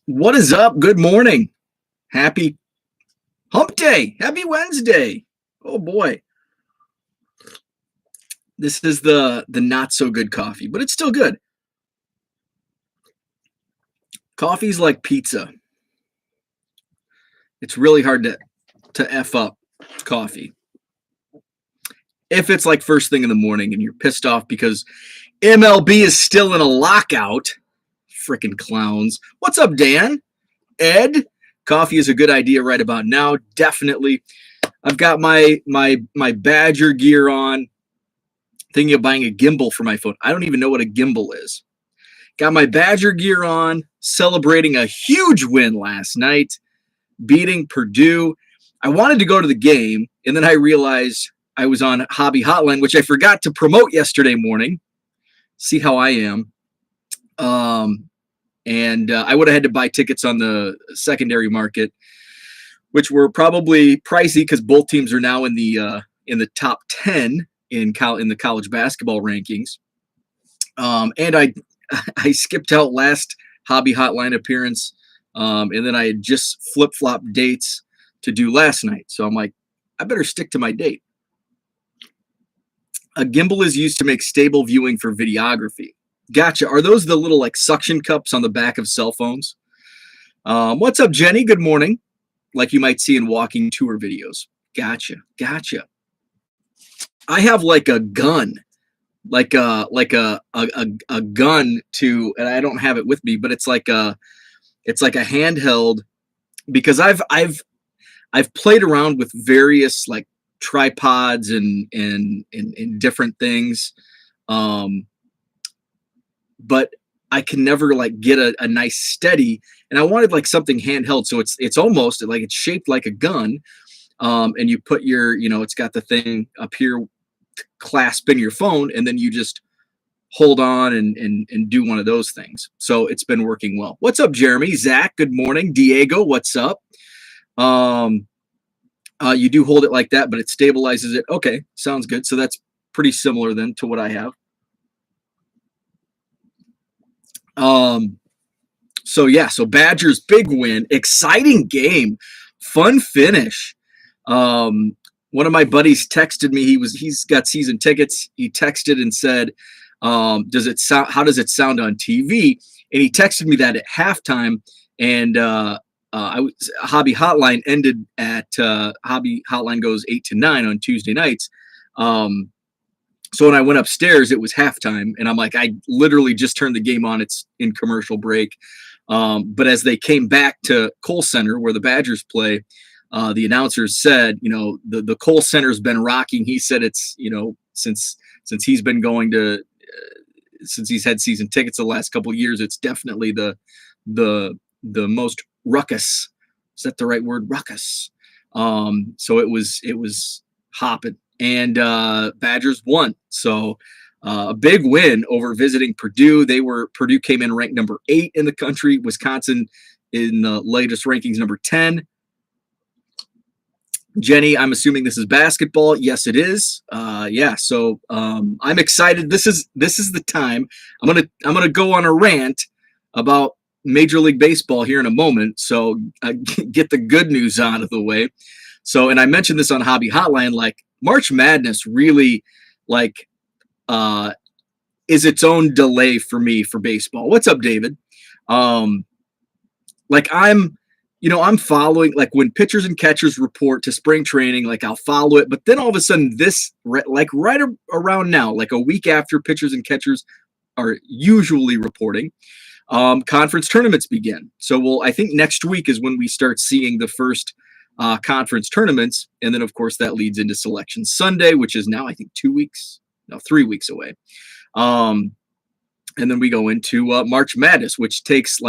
What is up? Good morning. Happy hump day. Happy Wednesday. Oh boy. This is the not so good coffee, but it's still good. Coffee's like pizza. It's really hard to F up coffee. If it's like first thing in the morning and you're pissed off because MLB is still in a lockout. Freaking clowns. What's up, Dan? Ed? Coffee is a good idea right about now. Definitely. I've got my Badger gear on. Thinking of buying a gimbal for my phone. I don't even know what a gimbal is. Got my Badger gear on, celebrating a huge win last night, beating Purdue. I wanted to go to the game, and then I realized I was on Hobby Hotline, which I forgot to promote yesterday morning. See how I am. And I would have had to buy tickets on the secondary market, which were probably pricey because both teams are now in the top 10 in the college basketball rankings. And I skipped out last Hobby Hotline appearance, and then I had just flip-flopped dates to do last night. So I'm like, I better stick to my date. A gimbal is used to make stable viewing for videography. Gotcha. Are those the little like suction cups on the back of cell phones? What's up, Jenny? Good morning. Like you might see in walking tour videos. Gotcha. I have like a gun, like a gun to, and I don't have it with me, but it's like a handheld, because I've played around with various like tripods and different things, but I can never like get a nice steady, and I wanted like something handheld, so it's almost like it's shaped like a gun, and you put your, it's got the thing up here clasp in your phone, and then you just hold on and do one of those things. So it's been working well. What's up, Jeremy? Zach, good morning. Diego, what's up? You do hold it like that, but it stabilizes it. Okay, sounds good. So that's pretty similar then to what I have. So Badgers big win, exciting game, fun finish. One of my buddies texted me. He's got season tickets. He texted and said, how does it sound on TV? And he texted me that at halftime, and Hobby Hotline ended at Hobby Hotline goes 8 to 9 on Tuesday nights. So when I went upstairs, it was halftime, and I'm like, I literally just turned the game on. It's in commercial break. But as they came back to Kohl Center, where the Badgers play, the announcers said, the Kohl Center's been rocking. He said it's, since he's been going to, since he's had season tickets the last couple of years, it's definitely the most ruckus. Is that the right word? Ruckus. So it was hopping, and Badgers won. So a big win over visiting Purdue. Purdue came in ranked number 8 in the country. Wisconsin in the latest rankings number 10. Jenny, I'm assuming this is basketball. Yes, it is. Yeah. So I'm excited. This is the time. I'm gonna go on a rant about Major League Baseball here in a moment. So get the good news out of the way. So, and I mentioned this on Hobby Hotline. Like March Madness really is its own delay for me for baseball. What's up, David? I'm following, like when pitchers and catchers report to spring training, like I'll follow it. But then all of a sudden right around now, like a week after pitchers and catchers are usually reporting, conference tournaments begin. So I think next week is when we start seeing the first conference tournaments. And then of course that leads into Selection Sunday, which is now, I think 3 weeks away. And then we go into March Madness, which takes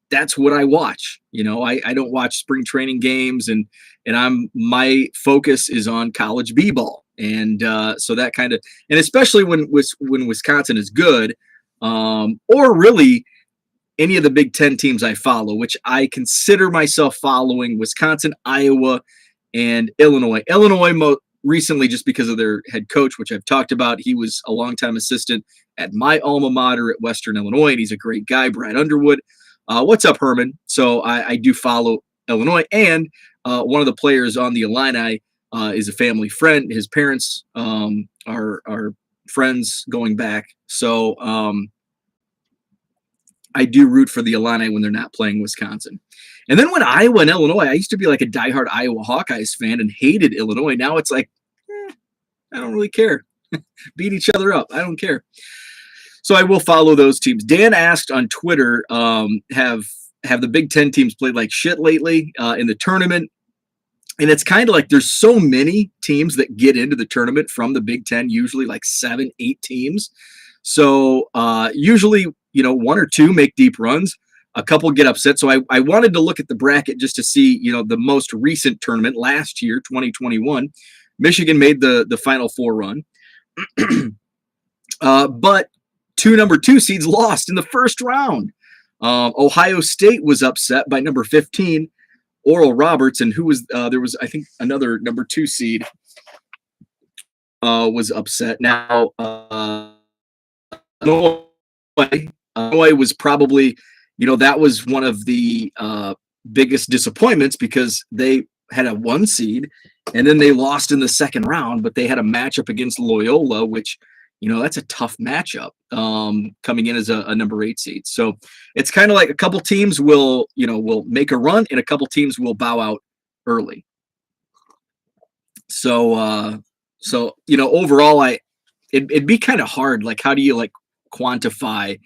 that's what I watch. I don't watch spring training games, and my focus is on college b-ball. And so that kind of, and especially when Wisconsin is good, or really any of the Big Ten teams I follow, which I consider myself following: Wisconsin, Iowa, and Illinois. Illinois recently, just because of their head coach, which I've talked about. He was a longtime assistant at my alma mater at Western Illinois, and he's a great guy, Brad Underwood. What's up, Herman? So I do follow Illinois, and one of the players on the Illini is a family friend. His parents are friends going back. So I do root for the Illini when they're not playing Wisconsin. And then when Iowa and Illinois, I used to be like a diehard Iowa Hawkeyes fan and hated Illinois. Now it's like, I don't really care. Beat each other up. I don't care. So I will follow those teams. Dan asked on Twitter, have the Big Ten teams played like shit lately in the tournament? And it's kind of like there's so many teams that get into the tournament from the Big Ten, usually like 7, 8 teams. So usually, one or two make deep runs. A couple get upset. So I wanted to look at the bracket just to see, the most recent tournament last year, 2021. Michigan made the Final Four run. But 2 number 2 seeds lost in the first round. Ohio State was upset by number 15, Oral Roberts, and who was there was, I think, another number 2 seed was upset. Now, Illinois was probably, that was one of the biggest disappointments because they had a 1 seed and then they lost in the second round, but they had a matchup against Loyola, which, that's a tough matchup coming in as a number 8 seed. So it's kind of like a couple teams will make a run and a couple teams will bow out early. So overall, it'd be kind of hard. Like, how do you quantify,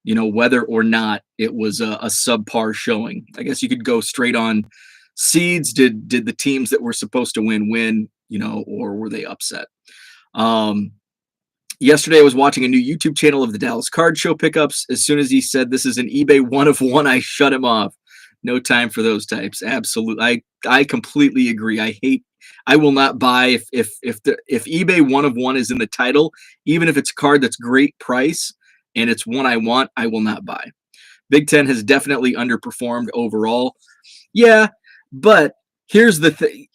whether or not it was a subpar showing? I guess you could go straight on seeds. Did the teams that were supposed to win, or were they upset? Yesterday, I was watching a new YouTube channel of the Dallas Card Show pickups. As soon as he said this is an eBay 1 of 1, I shut him off. No time for those types. Absolutely, I completely agree. I will not buy if eBay 1 of 1 is in the title, even if it's a card that's great price and it's one I want, I will not buy. Big Ten has definitely underperformed overall. Yeah, but here's the thing.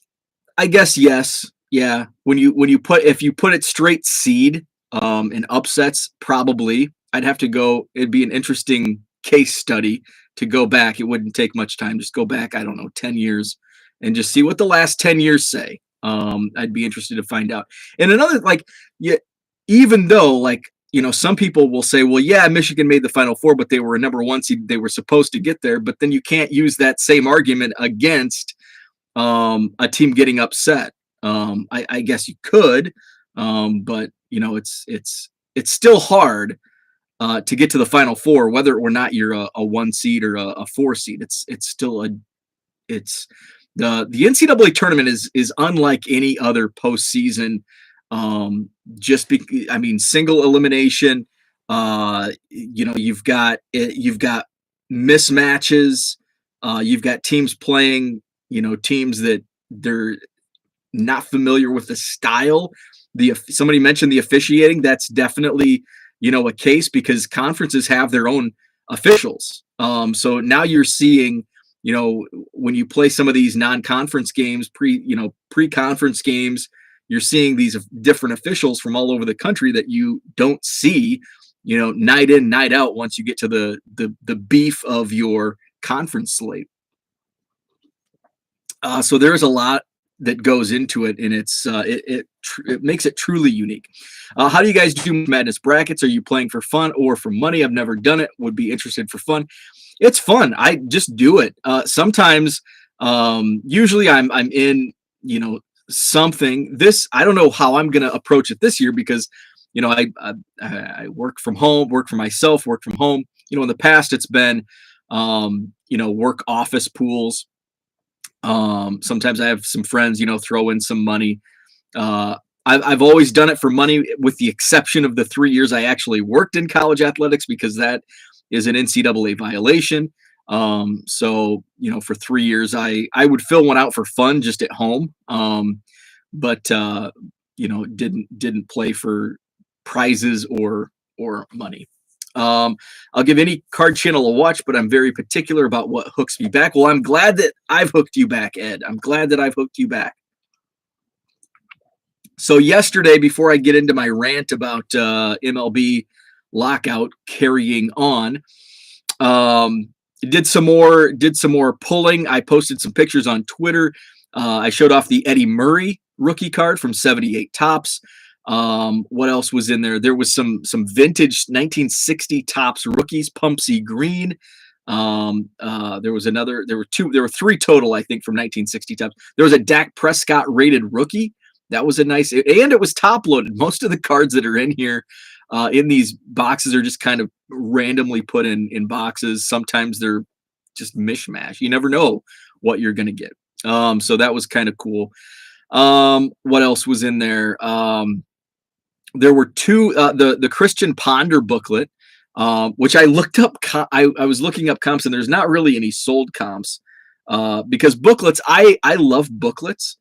I guess yes, yeah. If you put it straight seed. And upsets, probably. I'd have to go. It'd be an interesting case study to go back. It wouldn't take much time. Just go back, I don't know, 10 years and just see what the last 10 years say. I'd be interested to find out. And another, even though, some people will say, well, yeah, Michigan made the Final Four, but they were a number 1 seed. They were supposed to get there. But then you can't use that same argument against a team getting upset. I guess you could, but it's still hard to get to the Final Four, whether or not you're a 1 seed or a 4 seed. It's still the NCAA tournament is unlike any other postseason. Single elimination. You've got mismatches. You've got teams playing. Teams that they're not familiar with the style. Somebody mentioned the officiating. That's definitely, a case because conferences have their own officials. So now you're seeing, when you play some of these non-conference games, pre-conference games, you're seeing these different officials from all over the country that you don't see, night in, night out once you get to the beef of your conference slate. So there's a lot that goes into it, and it makes it truly unique. How do you guys do Madness brackets? Are you playing for fun or for money? I've never done it. Would be interested for fun. It's fun. I just do it. Sometimes, usually I'm in, something. I don't know how I'm going to approach it this year because, I work from home, work for myself, work from home. In the past it's been, work office pools. Sometimes I have some friends, throw in some money. I've always done it for money, with the exception of the 3 years I actually worked in college athletics, because that is an NCAA violation. So, for 3 years, I would fill one out for fun just at home. But didn't play for prizes or money. I'll give any card channel a watch, but I'm very particular about what hooks me back. Well, I'm glad that I've hooked you back, Ed. I'm glad that I've hooked you back. So yesterday, before I get into my rant about MLB lockout carrying on, Did some more pulling. I posted some pictures on Twitter. I showed off the Eddie Murray rookie card from 78 Tops. What else was in there? There was some vintage 1960 Tops rookies, Pumpsy Green. There were three total, I think, from 1960 Tops. There was a Dak Prescott rated rookie. That was a nice, and it was top loaded. Most of the cards that are in here, in these boxes, are just kind of randomly put in boxes. Sometimes they're just mishmash. You never know what you're going to get. So that was kind of cool. What else was in there? There were two, the Christian Ponder booklet, which I looked up. I was looking up comps, and there's not really any sold comps, because booklets, I love booklets.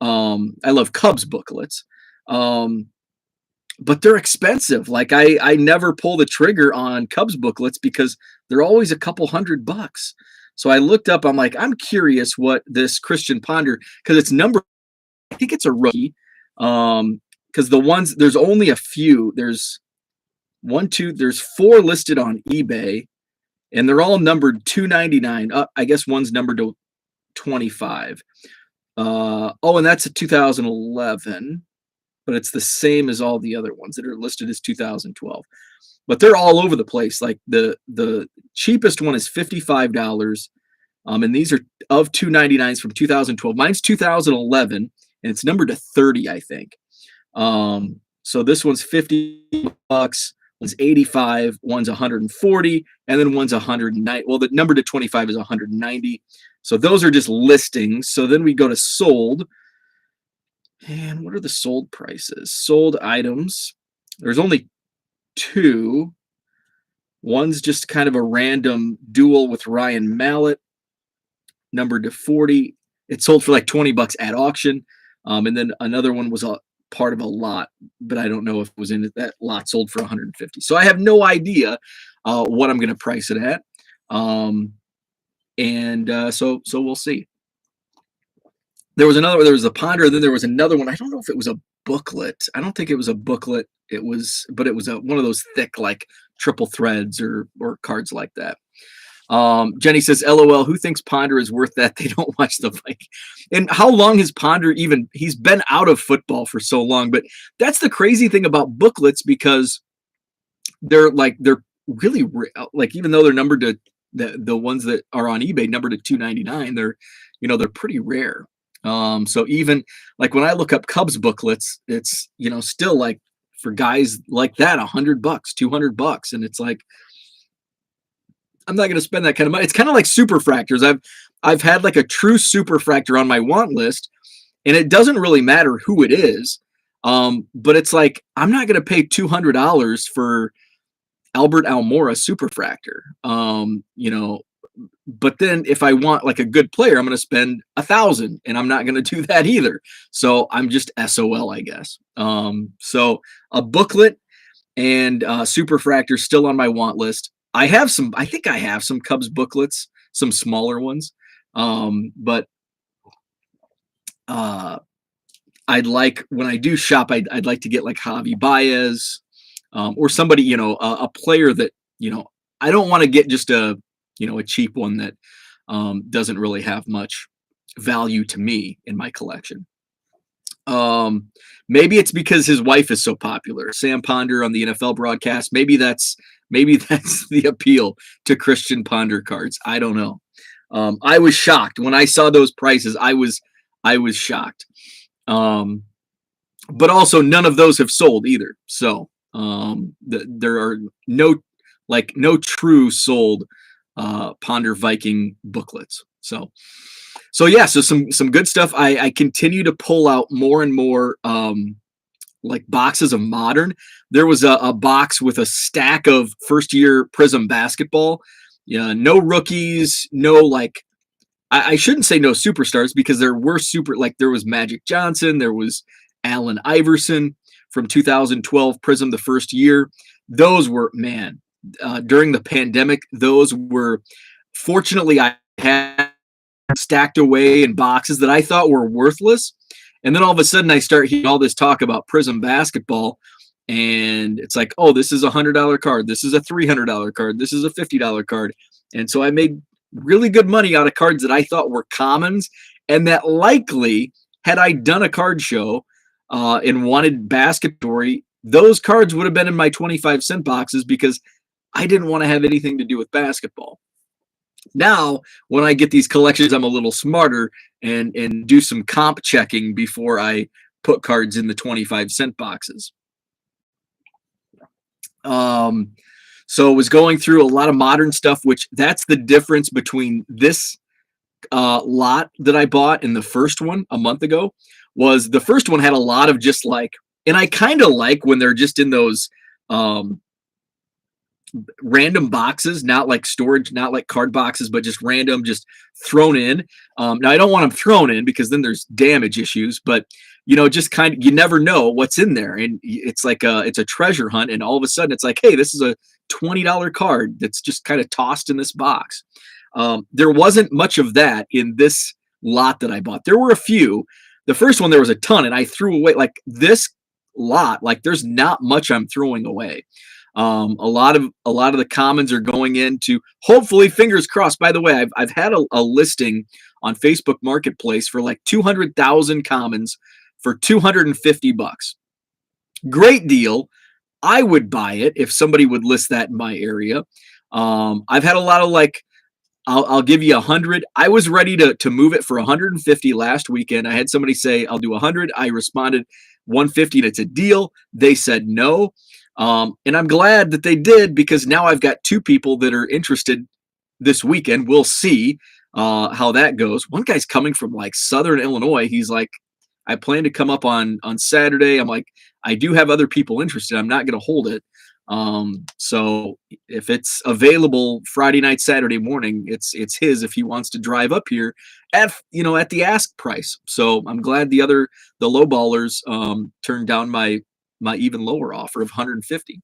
I love Cubs booklets. But they're expensive. Like I never pull the trigger on Cubs booklets because they're always a couple $100. So I looked up, I'm like, I'm curious what this Christian Ponder, because it's number, I think it's a rookie. Because the ones, there's only a few. There's four listed on eBay, and they're all numbered 299. I guess one's numbered to 25. And that's a 2011, but it's the same as all the other ones that are listed as 2012. But they're all over the place. Like the cheapest one is $55. And these are of 299s from 2012. Mine's 2011, and it's numbered to 30, I think. So this one's $50, one's 85, one's 140, and then one's 190. Well, the number to 25 is 190. So those are just listings. So then we go to sold. And what are the sold prices? Sold items. There's only two. One's just kind of a random duel with Ryan Mallett, numbered to 40. It sold for like $20 at auction. And then another one was a part of a lot, but I don't know if it was in it. That lot sold for 150. So I have no idea what I'm going to price it at. So we'll see. There was a Ponder, then there was another one. I don't know if it was a booklet. I don't think it was a booklet. But it was one of those thick, like triple threads or cards like that. Jenny says, LOL, who thinks Ponder is worth that? They don't watch the Vikings. And how long has Ponder he's been out of football for so long, but that's the crazy thing about booklets, because they're really, like, even though they're numbered to the ones that are on eBay numbered to 299, they're pretty rare. So even like when I look up Cubs booklets, it's, still like for guys like that, $100, $200. And it's like, I'm not going to spend that kind of money. It's kind of like superfractors. I've had like a true superfractor on my want list, and it doesn't really matter who it is. But it's like, I'm not going to pay $200 for Albert Almora superfractor. But then if I want like a good player, I'm going to spend $1,000, and I'm not going to do that either. So I'm just SOL, I guess. So a booklet and superfractor still on my want list. I think I have some Cubs booklets, some smaller ones. But I'd like, when I do shop, I'd like to get like Javi Baez, or somebody, a player that, I don't want to get just a cheap one that doesn't really have much value to me in my collection. Maybe it's because his wife is so popular, Sam Ponder on the NFL broadcast. Maybe that's the appeal to Christian Ponder cards. I don't know. I was shocked when I saw those prices. I was shocked. But also none of those have sold either. So there are no true sold Ponder Viking booklets. So some good stuff. I continue to pull out more and more like boxes of modern. There was a box with a stack of first year Prism basketball. Yeah, no rookies, no I shouldn't say no superstars, because there were there was Magic Johnson, there was Allen Iverson from 2012 Prism the first year. Those were, during the pandemic, those were, fortunately, I had stacked away in boxes that I thought were worthless. And then all of a sudden I start hearing all this talk about Prism basketball, and it's like, oh, this is $100 card. This is a $300 card. This is a $50 card. And so I made really good money out of cards that I thought were commons, and that likely, had I done a card show and wanted basketball, those cards would have been in my 25-cent boxes because I didn't want to have anything to do with basketball. Now, when I get these collections, I'm a little smarter and do some comp checking before I put cards in the 25-cent boxes. So was going through a lot of modern stuff, which that's the difference between this lot that I bought and the first one a month ago. Was the first one had a lot of just like, and I kind of like when they're just in those random boxes, not like storage, not like card boxes, but just random, just thrown in. Now I don't want them thrown in because then there's damage issues, but just kind of, you never know what's in there. And it's like it's a treasure hunt. And all of a sudden it's like, hey, this is a $20 card that's just kind of tossed in this box. There wasn't much of that in this lot that I bought. There were a few. The first one, there was a ton, and I threw away like this lot. Like there's not much I'm throwing away. A lot of the commons are going into, hopefully, fingers crossed. By the way, I've had a listing on Facebook Marketplace for like 200,000 commons for $250. Great deal. I would buy it if somebody would list that in my area. I've had a lot of like, I'll give you 100. I was ready to move it for 150 last weekend. I had somebody say, I'll do 100. I responded 150 and it's a deal. They said no. And I'm glad that they did, because now I've got two people that are interested this weekend. We'll see how that goes. One guy's coming from like Southern Illinois. He's like, I plan to come up on Saturday. I'm like, I do have other people interested. I'm not going to hold it. So if it's available Friday night, Saturday morning, it's his if he wants to drive up here at the ask price. So I'm glad the low ballers turned down my even lower offer of 150.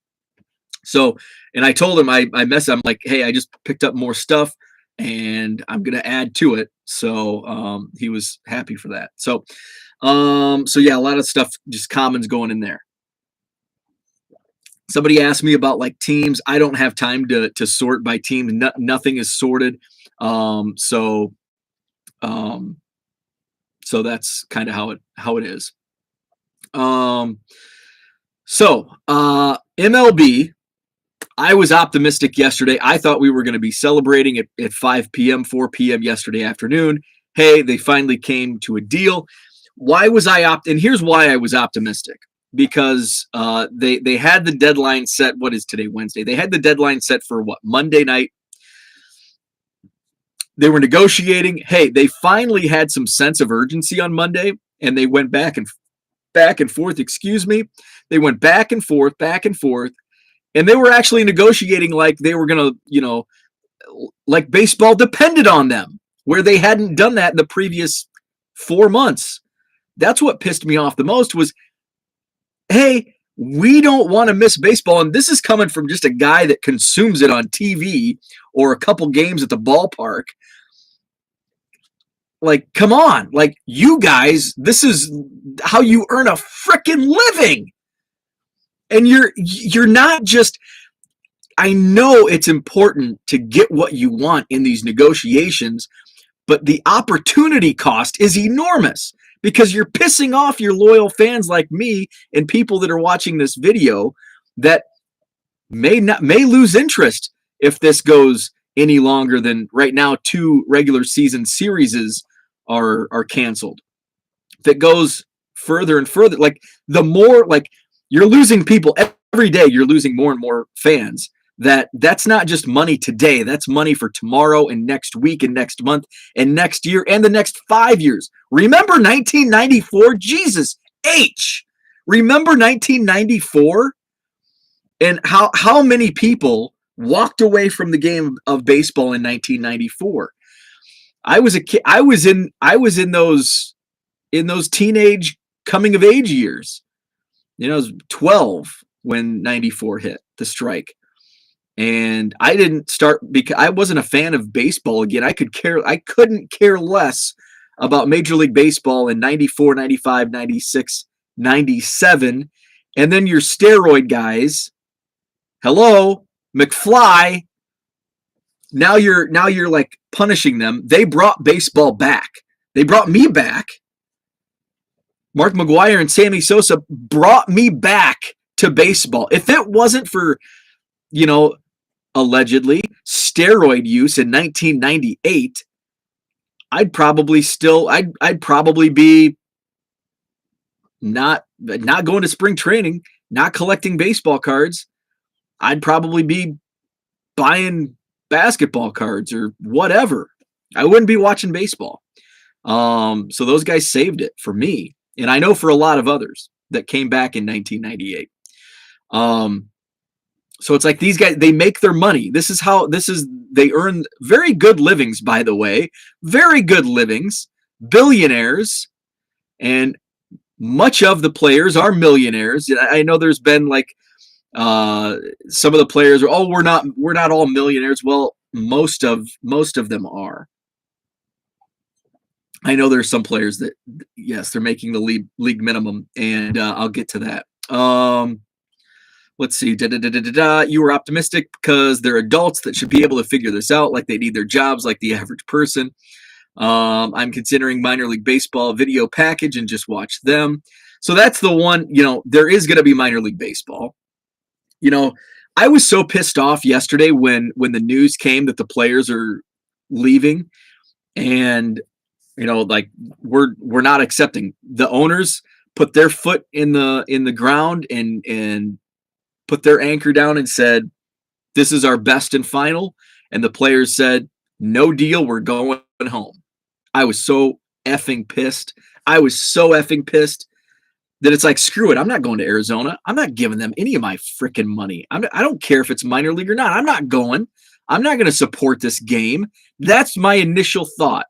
So, and I told him, I'm like, hey, I just picked up more stuff and I'm going to add to it. So, he was happy for that. So yeah, a lot of stuff, just commons going in there. Somebody asked me about like teams. I don't have time to sort by teams. Nothing is sorted. So that's kind of how it is. So MLB, I was optimistic yesterday. I thought we were going to be celebrating at 5 p.m., 4 p.m. yesterday afternoon. Hey, they finally came to a deal. Why was I and here's why I was optimistic. Because they had the deadline set. What is today? Wednesday. They had the deadline set for what? Monday night. They were negotiating. Hey, they finally had some sense of urgency on Monday, and they went back and forth. Excuse me. They went back and forth, and they were actually negotiating like they were gonna, like baseball depended on them, where they hadn't done that in the previous 4 months. That's what pissed me off the most was, hey, we don't want to miss baseball. And this is coming from just a guy that consumes it on TV or a couple games at the ballpark. Like, come on. Like, you guys, this is how you earn a freaking living. And you're not just, I know it's important to get what you want in these negotiations, but the opportunity cost is enormous. Because you're pissing off your loyal fans like me and people that are watching this video that may lose interest if this goes any longer than right now. 2 regular season series are canceled. If it goes further and further, like the more, like you're losing people every day, you're losing more and more fans. That's not just money today. That's money for tomorrow and next week and next month and next year and the next 5 years. Remember 1994? Jesus H. Remember 1994? And how many people walked away from the game of baseball in 1994? I was a kid. I was in those teenage coming of age years. I was 12 when 94 hit the strike. And I didn't start because I wasn't a fan of baseball again. I couldn't care less about Major League Baseball in 94, 95, 96, 97. And then your steroid guys, hello, McFly, Now you're like punishing them. They brought baseball back. They brought me back. Mark McGwire and Sammy Sosa brought me back to baseball. If it wasn't for, allegedly steroid use in 1998, I'd probably be not going to spring training, not collecting baseball cards. I'd probably be buying basketball cards or whatever. I wouldn't be watching baseball. So those guys saved it for me, and I know for a lot of others that came back in 1998. So it's like these guys, they make their money. They earn very good livings, by the way, very good livings, billionaires, and much of the players are millionaires. I know there's been like some of the players are, we're not all millionaires. Well, most of them are. I know there's some players that, yes, they're making the league minimum, and I'll get to that. Let's see. You were optimistic because they're adults that should be able to figure this out, like they need their jobs like the average person. I'm considering minor league baseball video package and just watch them. So that's the one, there is going to be minor league baseball. I was so pissed off yesterday when the news came that the players are leaving, and like we're not accepting. The owners put their foot in the ground and put their anchor down and said, this is our best and final. And the players said, no deal, we're going home. I was so effing pissed. That it's like, screw it. I'm not going to Arizona. I'm not giving them any of my freaking money. I don't care if it's minor league or not. I'm not going. I'm not going to support this game. That's my initial thought.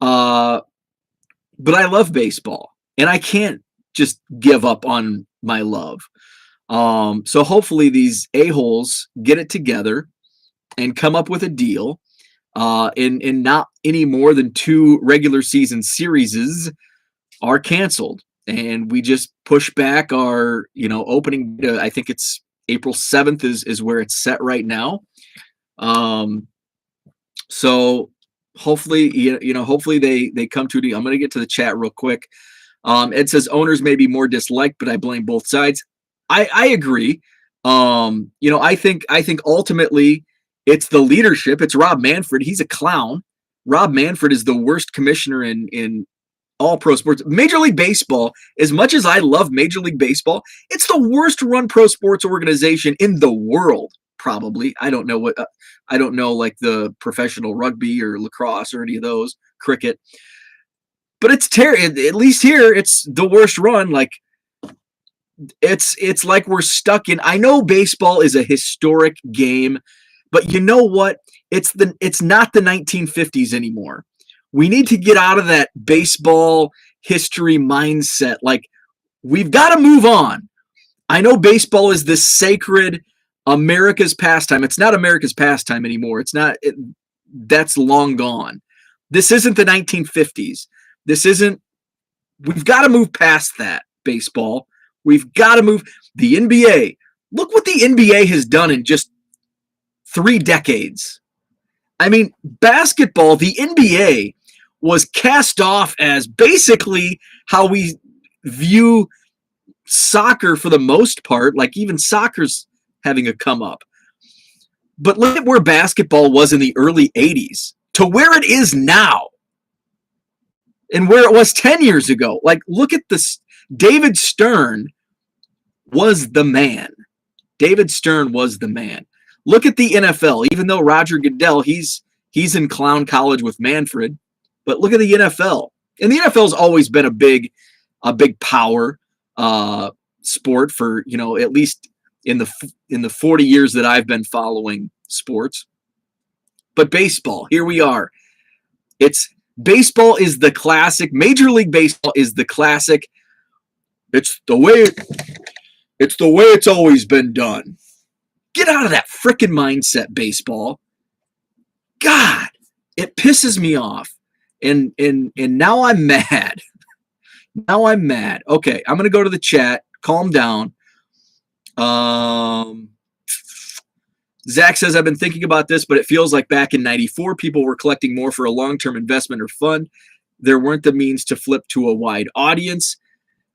But I love baseball, and I can't just give up on my love. So hopefully these a-holes get it together and come up with a deal. And not any more than 2 regular season series are canceled. And we just push back our, opening. I think it's April 7th is where it's set right now. So hopefully, hopefully they come to a deal. I'm going to get to the chat real quick. Ed says owners may be more disliked, but I blame both sides. I agree. I think ultimately it's the leadership. It's Rob Manfred. He's a clown. Rob Manfred is the worst commissioner in all pro sports. Major League Baseball, as much as I love Major League Baseball, it's the worst run pro sports organization in the world, probably. I don't know like the professional rugby or lacrosse or any of those, cricket. But it's terrible. At least here, it's the worst run. Like, it's like we're stuck in. I know baseball is a historic game, but you know what? It's not the 1950s anymore. We need to get out of that baseball history mindset. Like, we've got to move on. I know baseball is this sacred America's pastime. It's not America's pastime anymore. It's not. That's long gone. This isn't the 1950s. We've got to move past that, baseball. We've got to move. The NBA. Look what the NBA has done in just 3 decades. I mean, basketball, the NBA was cast off as basically how we view soccer for the most part. Like, even soccer's having a come up. But look at where basketball was in the early 80s to where it is now and where it was 10 years ago. Like, look at this. David Stern was the man. David Stern was the man. Look at the NFL. Even though Roger Goodell, he's in clown college with Manfred, but look at the NFL. And the NFL's always been a big power sport for, at least in the 40 years that I've been following sports. But baseball, here we are. Baseball is the classic. Major League Baseball is the classic. It's the way it's always been done. Get out of that frickin' mindset, baseball. God, it pisses me off. And now I'm mad. Now I'm mad. Okay, I'm going to go to the chat. Calm down. Zach says, I've been thinking about this, but it feels like back in 94, people were collecting more for a long-term investment or fun. There weren't the means to flip to a wide audience.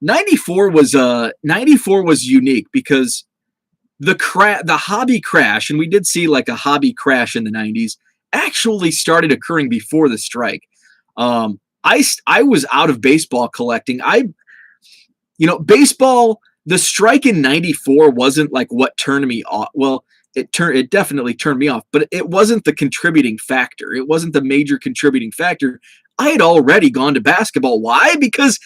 94 was unique because the hobby crash, and we did see like a hobby crash in the 90s, actually started occurring before the strike. I was out of baseball collecting. Baseball, the strike in 94 wasn't like what turned me off. Well, it definitely turned me off, but it wasn't the contributing factor. It wasn't the major contributing factor. I had already gone to basketball. Why? Because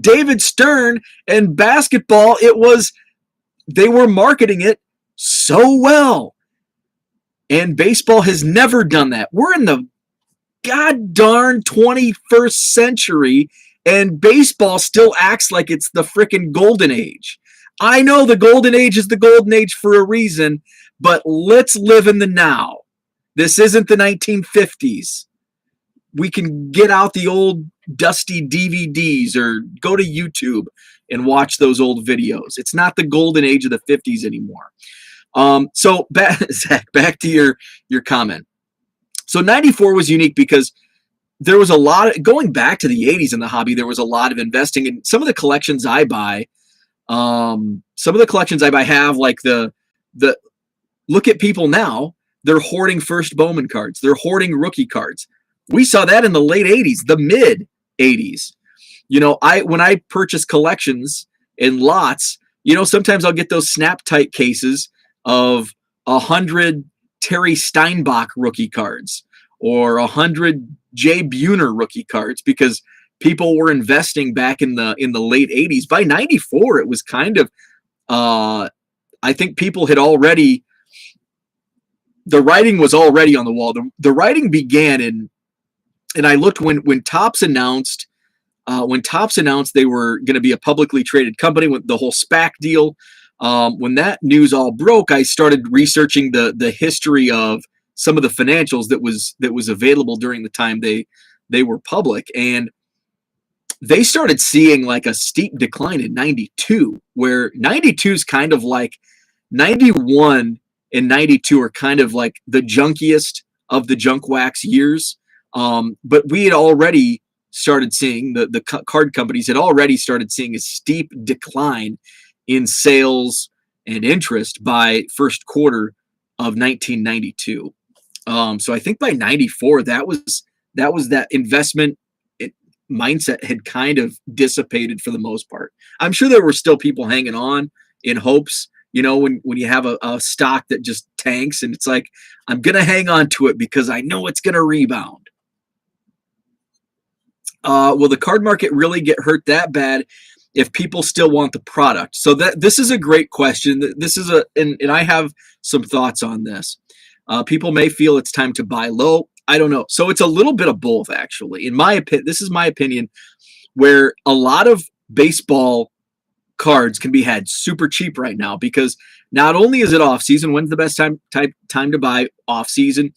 David Stern and basketball, they were marketing it so well. And baseball has never done that. We're in the god darn 21st century, and baseball still acts like it's the frickin' golden age. I know the golden age is the golden age for a reason, but let's live in the now. This isn't the 1950s. We can get out the old dusty DVDs or go to YouTube and watch those old videos. It's not the golden age of the 50s anymore. Zach, back to your comment. So 94 was unique because there was a lot of, going back to the 80s in the hobby, there was a lot of investing in some of the collections I buy. Have like the look at people now, they're hoarding first Bowman cards. They're hoarding rookie cards. We saw that in the late 80s, the mid 80s. When I purchase collections in lots, sometimes I'll get those snap tight cases of 100 Terry Steinbach rookie cards or 100 Jay Buhner rookie cards because people were investing back in the late 80s. By 94, it was kind of, I think people had already, the writing was already on the wall. The writing began and I looked when Topps announced they were going to be a publicly traded company with the whole SPAC deal. When that news all broke, I started researching the history of some of the financials that was available during the time they were public, and they started seeing like a steep decline in 92, where 92 is kind of like 91 and 92 are kind of like the junkiest of the junk wax years. But we had already started seeing the card companies had already started seeing a steep decline in sales and interest by first quarter of 1992. So I think by 94, that was that investment mindset had kind of dissipated for the most part. I'm sure there were still people hanging on in hopes, when you have a stock that just tanks and it's like, I'm going to hang on to it because I know it's going to rebound. Will the card market really get hurt that bad if people still want the product? So this is a great question. This is and I have some thoughts on this. People may feel it's time to buy low. I don't know. So it's a little bit of both, actually. In my opinion, this is my opinion, where a lot of baseball cards can be had super cheap right now because not only is it off season, when's the best time to buy off season?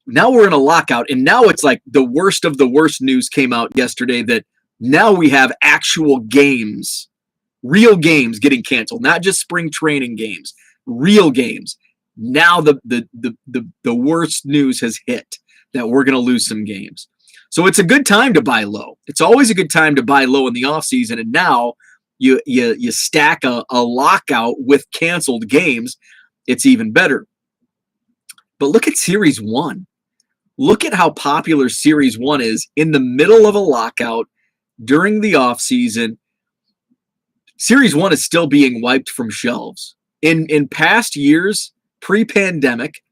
Now we're in a lockout, and now it's like the worst of the worst news came out yesterday that now we have actual games, real games getting canceled, not just spring training games, real games. Now the worst news has hit that we're going to lose some games. So it's a good time to buy low. It's always a good time to buy low in the off season, and now you stack a lockout with canceled games. It's even better. But look at Series 1. Look at how popular Series 1 is in the middle of a lockout during the offseason. Series 1 is still being wiped from shelves. In past years, pre-pandemic,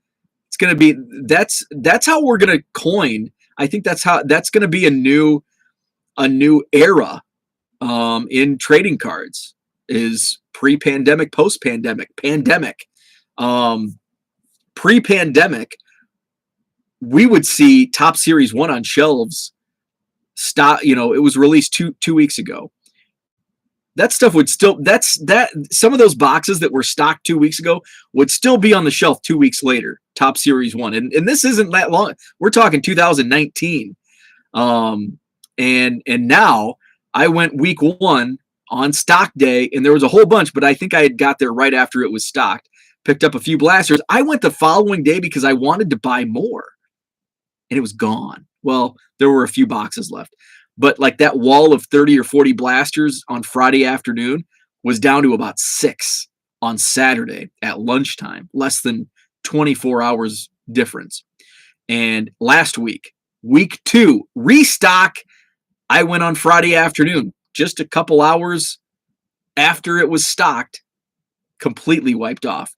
it's going to be that's how we're going to coin. I think that's going to be a new era in trading cards, is pre-pandemic, post-pandemic, pandemic. Pre-pandemic, we would see Top Series 1 on shelves stop. It was released two weeks ago. That stuff would still, some of those boxes that were stocked 2 weeks ago would still be on the shelf 2 weeks later, Top Series 1. And this isn't that long. We're talking 2019. And now I went week 1 on stock day, and there was a whole bunch, but I think I had got there right after it was stocked. picked up a few blasters. I went the following day because I wanted to buy more, and it was gone. Well, there were a few boxes left, but like that wall of 30 or 40 blasters on Friday afternoon was down to about 6 on Saturday at lunchtime, less than 24 hours difference. And last week, week 2, restock, I went on Friday afternoon, just a couple hours after it was stocked, completely wiped off.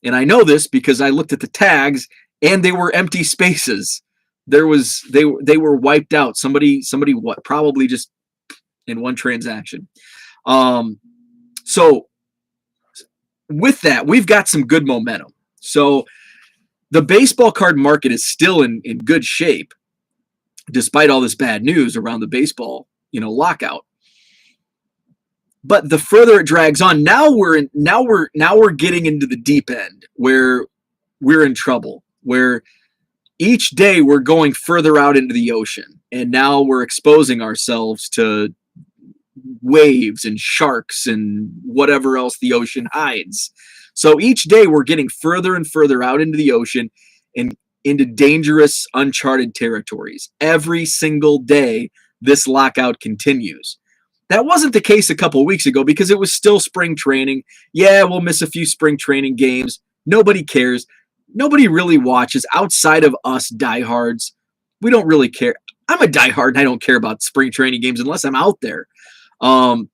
And I know this because I looked at the tags and they were empty spaces. They were wiped out. Somebody what, probably just in one transaction. So with that, we've got some good momentum. So the baseball card market is still in good shape, despite all this bad news around the baseball, lockout. But the further it drags on, now we're getting into the deep end where we're in trouble, where each day we're going further out into the ocean, and now we're exposing ourselves to waves and sharks and whatever else the ocean hides. So each day we're getting further and further out into the ocean and into dangerous, uncharted territories. Every single day this lockout continues. That wasn't the case a couple of weeks ago because it was still spring training. Yeah, we'll miss a few spring training games. Nobody cares. Nobody really watches outside of us diehards. We don't really care. I'm a diehard and I don't care about spring training games unless I'm out there. I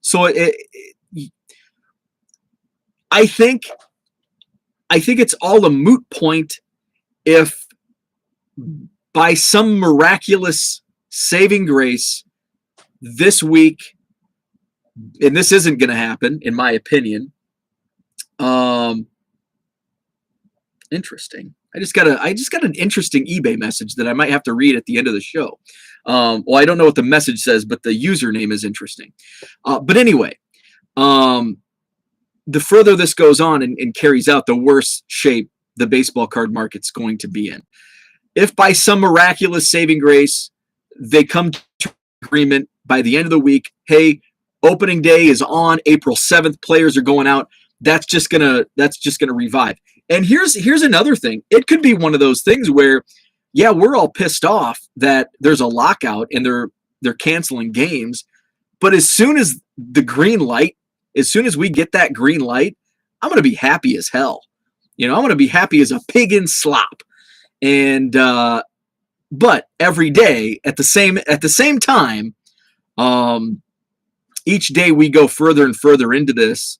think it's all a moot point if by some miraculous saving grace this week, and this isn't going to happen, in my opinion. Interesting. I just got an interesting eBay message that I might have to read at the end of the show. Well, I don't know what the message says, but the username is interesting. But anyway, the further this goes on and carries out, the worse shape the baseball card market's going to be in. If by some miraculous saving grace they come to agreement by the end of the week, hey, opening day is on April 7th, players are going out, that's just gonna revive. And here's another thing. It could be one of those things where, yeah, we're all pissed off that there's a lockout and they're canceling games, but as soon as the green light, as soon as we get that green light, I'm gonna be happy as hell. I'm gonna be happy as a pig in slop. And but every day at the same time, each day we go further and further into this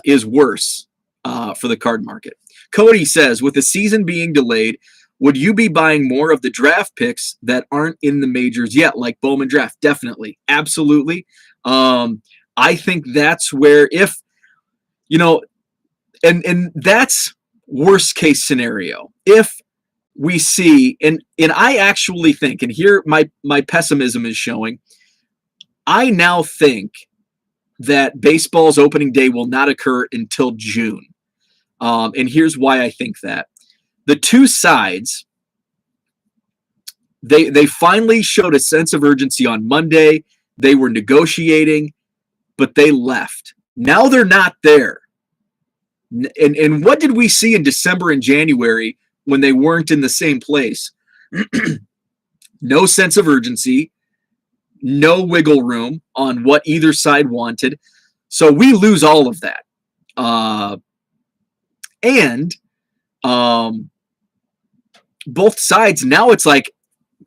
is worse for the card market. Cody says, with the season being delayed, would you be buying more of the draft picks that aren't in the majors yet, like Bowman draft? Definitely. Absolutely. I think that's where and that's worst case scenario. If we see, and I actually think, and here my pessimism is showing, I now think that baseball's opening day will not occur until June. And here's why I think that. The two sides, they finally showed a sense of urgency on Monday. They were negotiating, but they left. Now they're not there. And what did we see in December and January when they weren't in the same place? No sense of urgency, no wiggle room on what either side wanted. So we lose all of that. And both sides, now it's like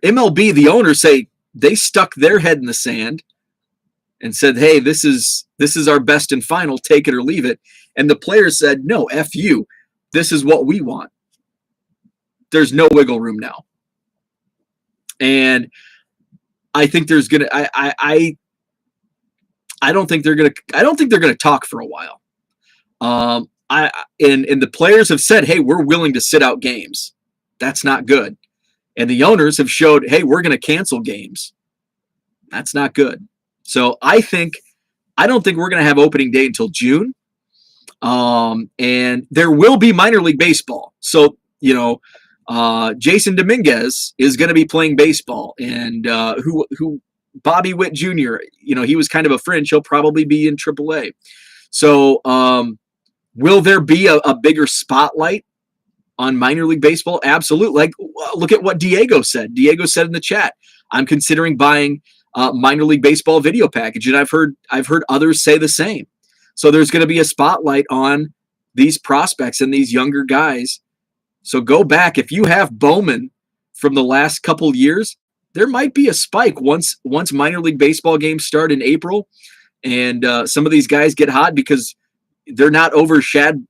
MLB, the owners say they stuck their head in the sand and said, hey, this is our best and final, take it or leave it. And the players said, no, F you. This is what we want. There's no wiggle room now. And I think there's gonna I don't think they're gonna talk for a while. And the players have said, hey, we're willing to sit out games. That's not good. And the owners have showed, hey, we're gonna cancel games. That's not good. So I don't think we're gonna have opening day until June. And there will be minor league baseball. So, Jason Dominguez is going to be playing baseball, and who Bobby Witt Jr., he was kind of a fringe. He'll probably be in AAA. So Will there be a bigger spotlight on minor league baseball? Absolutely. Like, look at what Diego said. Diego said in the chat, I'm considering buying minor league baseball video package, and I've heard others say the same. So there's going to be a spotlight on these prospects and these younger guys. So go back. If you have Bowman from the last couple years, there might be a spike once minor league baseball games start in April, and some of these guys get hot because they're not overshadowed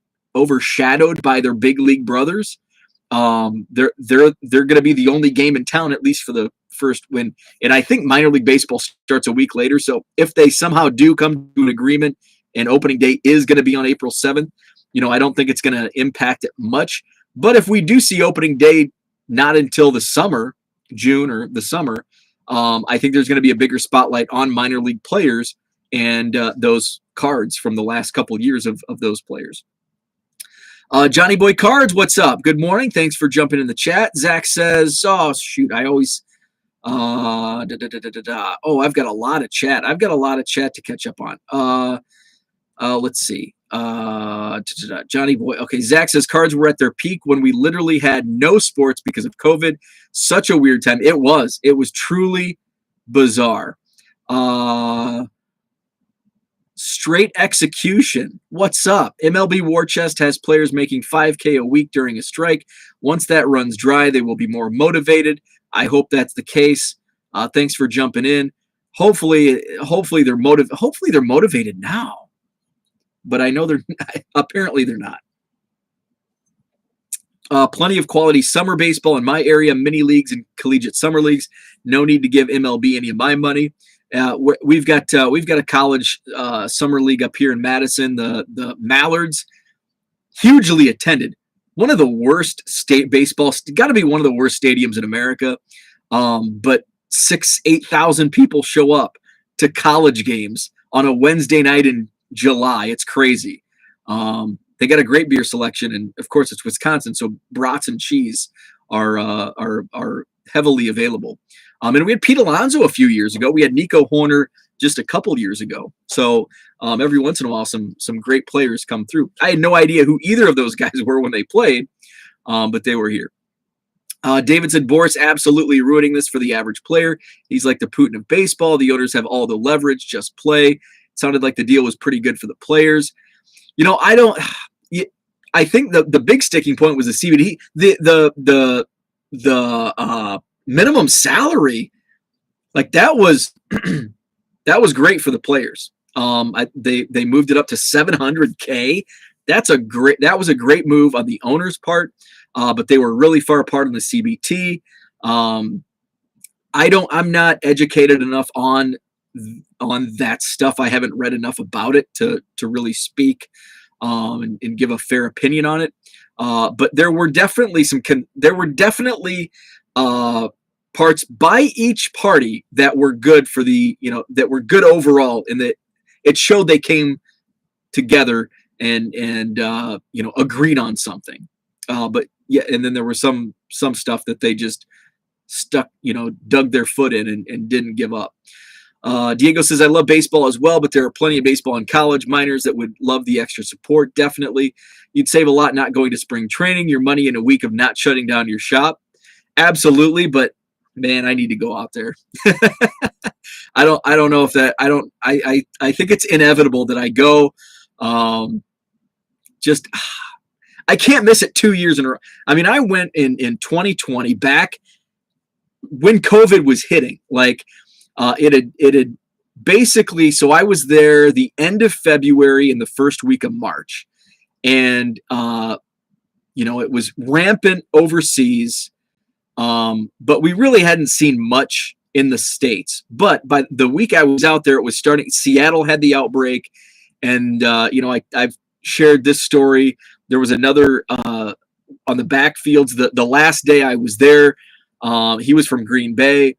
by their big league brothers. They're going to be the only game in town, at least for the first win. And I think minor league baseball starts a week later. So if they somehow do come to an agreement and opening day is going to be on April 7th, I don't think it's going to impact it much. But if we do see opening day not until the summer, June or the summer, I think there's going to be a bigger spotlight on minor league players and those cards from the last couple years of those players. Johnny Boy Cards, what's up? Good morning. Thanks for jumping in the chat. Zach says, oh, shoot, I always, oh, I've got a lot of chat. I've got a lot of chat to catch up on. Let's see. Johnny Boy. Okay, Zach says cards were at their peak when we literally had no sports because of COVID. Such a weird time. It was truly bizarre. Straight execution. What's up? MLB War Chest has players making $5K a week during a strike. Once that runs dry, they will be more motivated. I hope that's the case. Thanks for jumping in. Hopefully they're motivated now. But I know apparently they're not. Plenty of quality summer baseball in my area, mini leagues and collegiate summer leagues. No need to give MLB any of my money. We've got a college summer league up here in Madison, the Mallards, hugely attended. One of the worst state baseball, got to be one of the worst stadiums in America. But 8,000 people show up to college games on a Wednesday night in July. It's crazy. They got a great beer selection, and of course it's Wisconsin, so brats and cheese are heavily available. And we had Pete Alonso a few years ago. We had Nico Horner just a couple years ago. So every once in a while, some great players come through. I had no idea who either of those guys were when they played, but they were here. David said, Boris absolutely ruining this for the average player. He's like the Putin of baseball. The owners have all the leverage. Just play. It sounded like the deal was pretty good for the players. I think the big sticking point was the CBD. The minimum salary, like that was great for the players. They moved it up to $700K. That was a great move on the owner's part. But they were really far apart on the CBT. I'm not educated enough on that stuff. I haven't read enough about it to really speak and give a fair opinion on it. But there were definitely parts by each party that were good for that were good overall, and that it showed they came together and agreed on something. But yeah, and then there was some stuff that they just stuck, dug their foot in and didn't give up. Diego says, I love baseball as well, but there are plenty of baseball in college minors that would love the extra support. Definitely. You'd save a lot not going to spring training, your money in a week of not shutting down your shop. Absolutely. But man, I need to go out there. I don't know if that, I think it's inevitable that I go. I can't miss it 2 years in a row. I mean, I went in 2020 back when COVID was hitting, it had basically, so I was there the end of February and the first week of March, and, it was rampant overseas. But we really hadn't seen much in the States, but by the week I was out there, it was starting. Seattle had the outbreak. And, I've shared this story. There was another, on the backfields, the last day I was there, he was from Green Bay.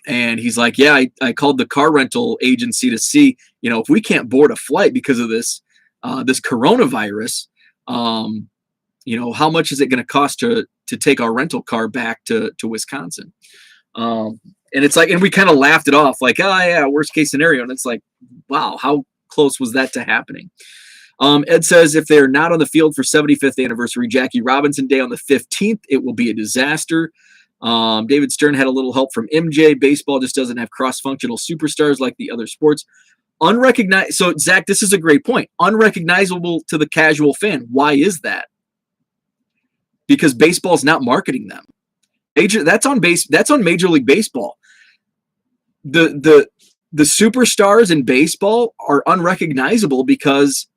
And he's like, yeah, I called the car rental agency to see, if we can't board a flight because of this coronavirus, how much is it going to cost to take our rental car back to Wisconsin? And it's like, and we kind of laughed it off like, oh yeah, worst case scenario. And it's like, wow, how close was that to happening? Ed says if they are not on the field for 75th anniversary Jackie Robinson Day on the 15th, it will be a disaster. David Stern had a little help from MJ. Baseball just doesn't have cross-functional superstars like the other sports. Unrecognized. So, Zach, this is a great point. Unrecognizable to the casual fan. Why is that? Because baseball's not marketing them. That's on Major League Baseball. The superstars in baseball are unrecognizable because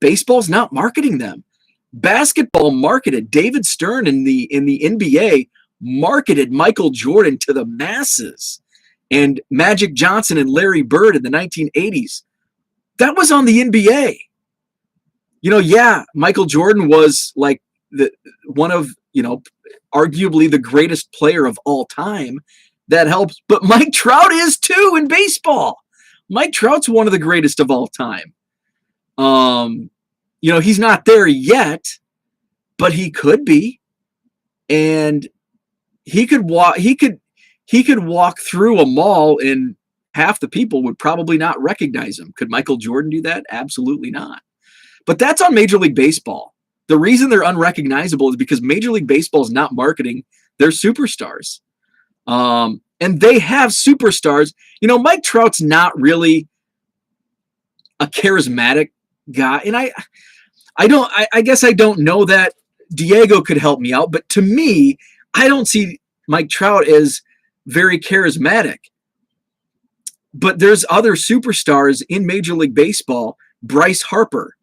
baseball's not marketing them. Basketball marketed. David Stern in the NBA marketed Michael Jordan to the masses, and Magic Johnson and Larry Bird in the 1980s. That was on the NBA. Michael Jordan was like one of, arguably the greatest player of all time. That helps. But Mike Trout is too in baseball. Mike Trout's one of the greatest of all time. He's not there yet, but he could be. And he could walk through a mall and half the people would probably not recognize him. Could Michael Jordan do that? Absolutely not. But that's on Major League Baseball. The reason they're unrecognizable is because Major League Baseball is not marketing their superstars. And they have superstars. Mike Trout's not really a charismatic guy. And I guess I don't know that. Diego could help me out. But to me, I don't see Mike Trout as very charismatic. But there's other superstars in Major League Baseball. Bryce Harper,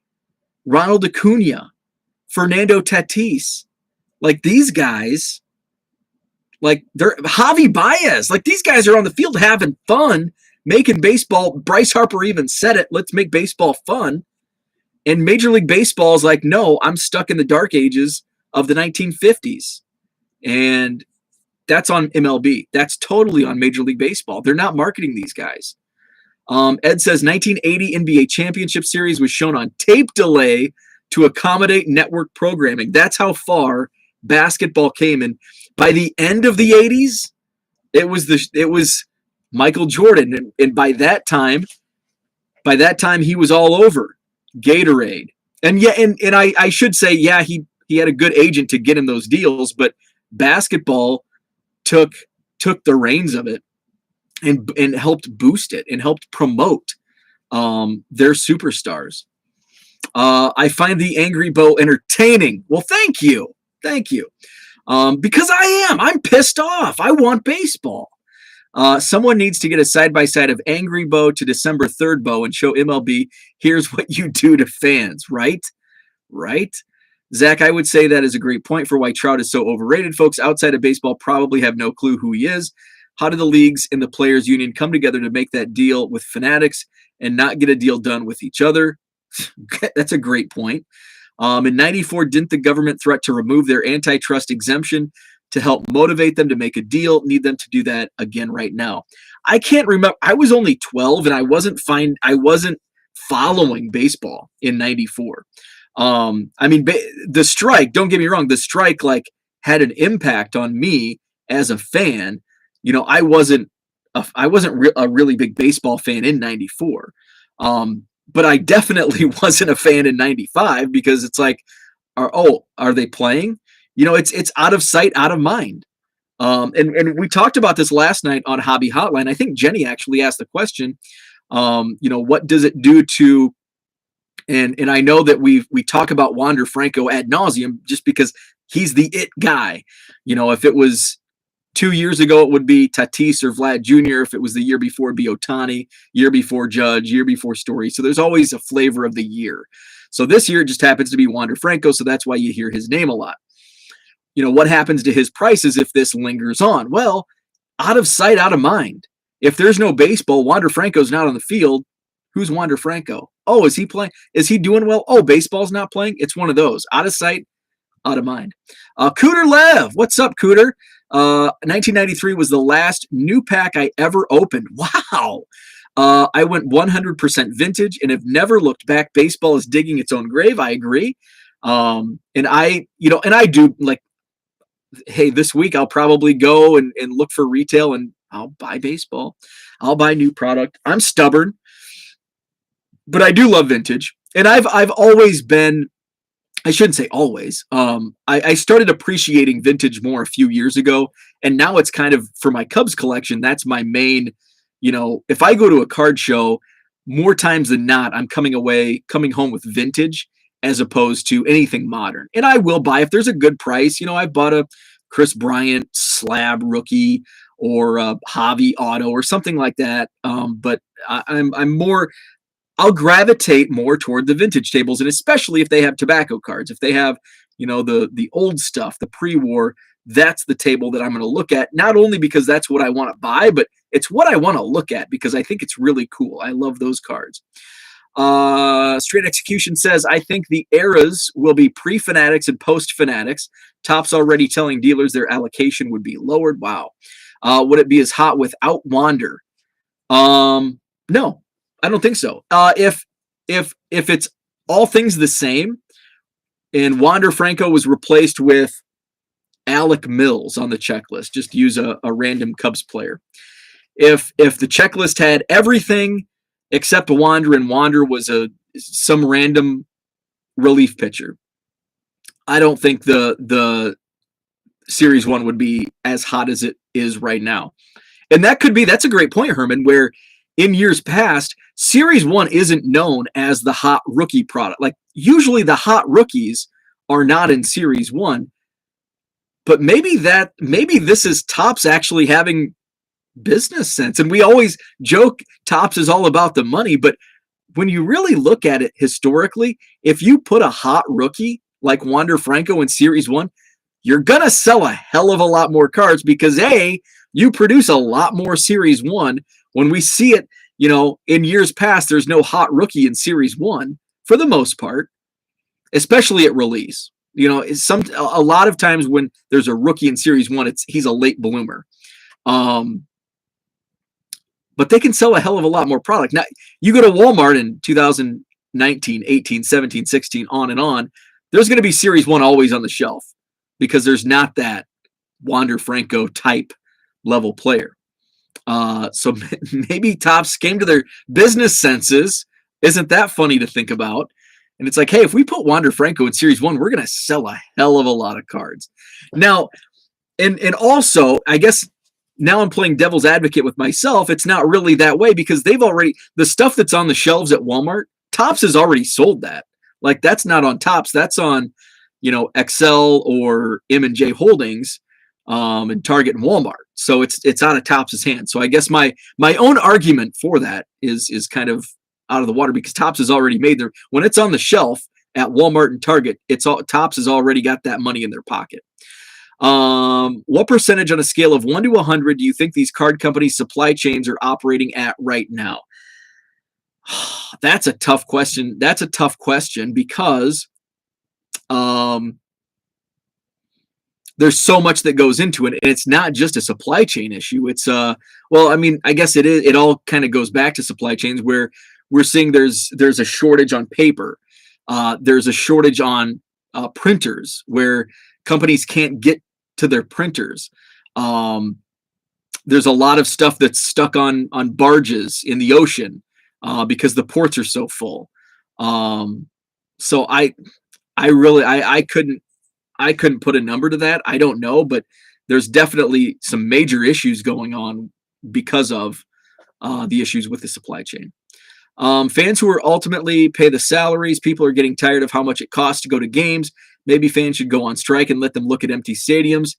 Ronald Acuna, Fernando Tatis. Like these guys, like they're Javi Baez. Like these guys are on the field having fun, making baseball. Bryce Harper even said it. Let's make baseball fun. And Major League Baseball is like, no, I'm stuck in the dark ages of the 1950s. And that's on MLB. That's totally on Major League Baseball. They're not marketing these guys. Ed says 1980 NBA Championship Series was shown on tape delay to accommodate network programming. That's how far basketball came. And by the end of the 80s, it was Michael Jordan. And by that time he was all over Gatorade. And I should say, he had a good agent to get him those deals, but basketball took the reins of it and helped boost it and helped promote their superstars. I find the Angry Bo entertaining. Well, thank you. Because I'm pissed off. I want baseball. Someone needs to get a side-by-side of Angry Bo to December 3rd Bo and show MLB, here's what you do to fans, right? Zach, I would say that is a great point for why Trout is so overrated. Folks outside of baseball probably have no clue who he is. How did the leagues and the players union come together to make that deal with fanatics and not get a deal done with each other? That's a great point. In 94, didn't the government threat to remove their antitrust exemption to help motivate them to make a deal? Need them to do that again right now. I can't remember. I was only 12 and I wasn't following baseball in 94. The strike, don't get me wrong, the strike had an impact on me as a fan. I wasn't a really big baseball fan in 94. But I definitely wasn't a fan in 95 because it's like, are they playing? It's out of sight, out of mind. And we talked about this last night on Hobby Hotline. I think Jenny actually asked the question, what does it do to, and I know that we talk about Wander Franco ad nauseum just because he's the it guy. If it was 2 years ago, it would be Tatis or Vlad Jr. If it was the year before, it'd be Ohtani, year before Judge, year before Story. So there's always a flavor of the year. So this year it just happens to be Wander Franco, so that's why you hear his name a lot. What happens to his prices if this lingers on? Well, out of sight, out of mind. If there's no baseball, Wander Franco's not on the field. Who's Wander Franco? Oh, is he playing? Is he doing well? Oh, baseball's not playing? It's one of those. Out of sight, out of mind. Cooter Lev. What's up, Cooter? 1993 was the last new pack I ever opened. Wow. I went 100% vintage and have never looked back. Baseball is digging its own grave. I agree. And I do hey, this week I'll probably go and look for retail and I'll buy baseball. I'll buy new product. I'm stubborn, but I do love vintage. and I've always been, I shouldn't say always. I started appreciating vintage more a few years ago, and now it's kind of, for my Cubs collection, that's my main, if I go to a card show, more times than not, I'm coming home with vintage as opposed to anything modern. And I will buy if there's a good price. I bought a Chris Bryant slab rookie or a Javi auto or something like that. But I'm more, I'll gravitate more toward the vintage tables, and especially if they have tobacco cards. If they have, the old stuff, the pre-war, that's the table that I'm going to look at, not only because that's what I want to buy, but it's what I want to look at because I think it's really cool. I love those cards. Straight Execution says, I think the eras will be pre-Fanatics and post-Fanatics. Topps already telling dealers their allocation would be lowered. Wow. Would it be as hot without Wander? No, I don't think so. If it's all things the same, and Wander Franco was replaced with Alec Mills on the checklist, just use a random Cubs player. If the checklist had everything except Wander, and Wander was some random relief pitcher, I don't think the Series 1 would be as hot as it is right now. And that's a great point, Herman, where in years past, Series 1 isn't known as the hot rookie product. Like, usually the hot rookies are not in Series 1. But maybe this is Topps actually having business sense. And we always joke Topps is all about the money, but when you really look at it historically, if you put a hot rookie like Wander Franco in Series 1, you're going to sell a hell of a lot more cards because you produce a lot more Series 1. When we see it, in years past, there's no hot rookie in Series 1 for the most part, especially at release. A lot of times when there's a rookie in Series 1, he's a late bloomer. But they can sell a hell of a lot more product. Now, you go to Walmart in 2019, 18, 17, 16, on and on, there's going to be Series 1 always on the shelf because there's not that Wander Franco type level player. So maybe Topps came to their business senses. Isn't that funny to think about? And it's like, hey, if we put Wander Franco in Series 1, we're going to sell a hell of a lot of cards. Now, and also, I guess now I'm playing devil's advocate with myself. It's not really that way because the stuff that's on the shelves at Walmart, Topps has already sold that. Like, that's not on Topps. That's on, Excel or M&J Holdings, and Target and Walmart. So it's out of Topps' hands. So I guess my own argument for that is kind of out of the water because Topps has already made when it's on the shelf at Walmart and Target, Topps has already got that money in their pocket. What percentage on a scale of 1 to 100 do you think these card companies' supply chains are operating at right now? That's a tough question. That's a tough question because there's so much that goes into it, and it's not just a supply chain issue. It's I guess it is. It all kind of goes back to supply chains where we're seeing there's a shortage on paper. There's a shortage on printers where companies can't get to their printers. There's a lot of stuff that's stuck on barges in the ocean because the ports are so full. So I couldn't put a number to that. I don't know, but there's definitely some major issues going on because of the issues with the supply chain. Fans who are ultimately pay the salaries, people are getting tired of how much it costs to go to games. Maybe fans should go on strike and let them look at empty stadiums.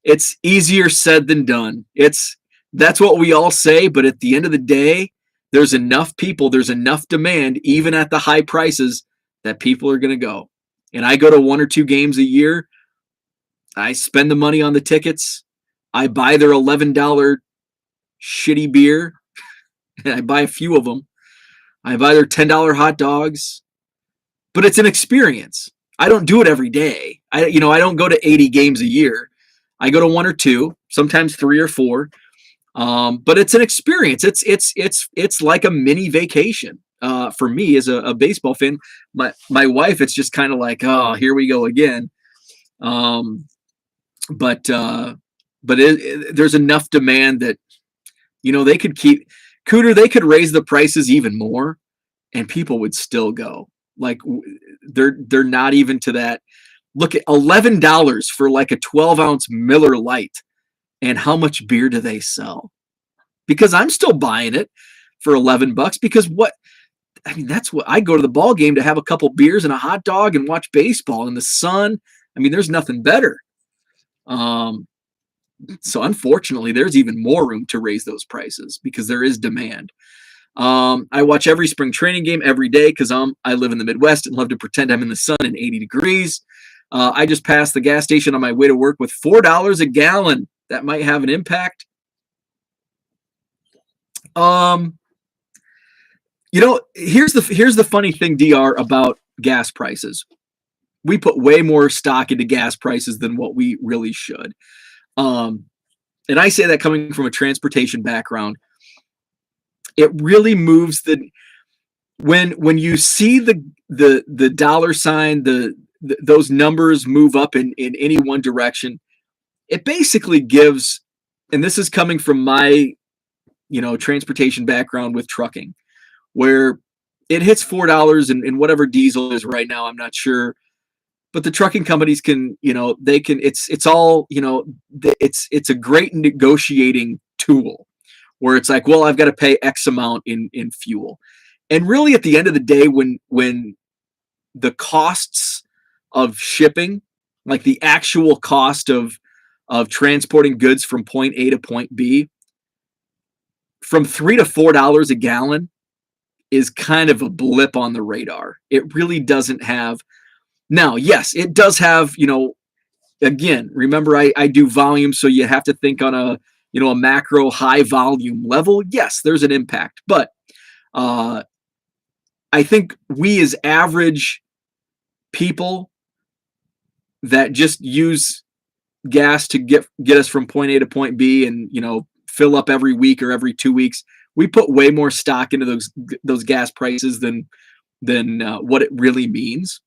It's easier said than done. That's what we all say, but at the end of the day, there's enough people, there's enough demand, even at the high prices, that people are going to go. And I go to 1 or 2 games a year. I spend the money on the tickets. I buy their $11 shitty beer, and I buy a few of them. I buy their $10 hot dogs. But it's an experience. I don't do it every day. I don't go to 80 games a year. I go to 1 or 2, sometimes 3 or 4. But it's an experience. It's like a mini vacation. For me as a baseball fan, my wife, it's just kind of like, oh, here we go again. But there's enough demand that, they could raise the prices even more and people would still go. Like they're not even to that. Look at $11 for like a 12-ounce Miller Lite, and how much beer do they sell? Because I'm still buying it for $11 because that's what I go to the ball game to have a couple beers and a hot dog and watch baseball in the sun. I mean, there's nothing better. So unfortunately, there's even more room to raise those prices because there is demand. I watch every spring training game every day because I live in the Midwest and love to pretend I'm in the sun in 80 degrees. I just passed the gas station on my way to work with $4 a gallon. That might have an impact. Here's the funny thing, DR, about gas prices. We put way more stock into gas prices than what we really should. And I say that coming from a transportation background. It really moves when you see the dollar sign, those numbers move up in any one direction, it basically gives, and this is coming from my transportation background with trucking, where it hits $4 and whatever diesel is right now, I'm not sure, but the trucking companies can, they can, it's all, it's a great negotiating tool where it's like, well, I've got to pay X amount in fuel. And really at the end of the day, when the costs of shipping, like the actual cost of transporting goods from point A to point B, from $3 to $4 a gallon is kind of a blip on the radar. It really doesn't have. Now, yes, it does have, again, remember I do volume, so you have to think on a macro high volume level. Yes, there's an impact, but I think we as average people that just use gas to get us from point A to point B and, fill up every week or every 2 weeks, we put way more stock into those gas prices than what it really means.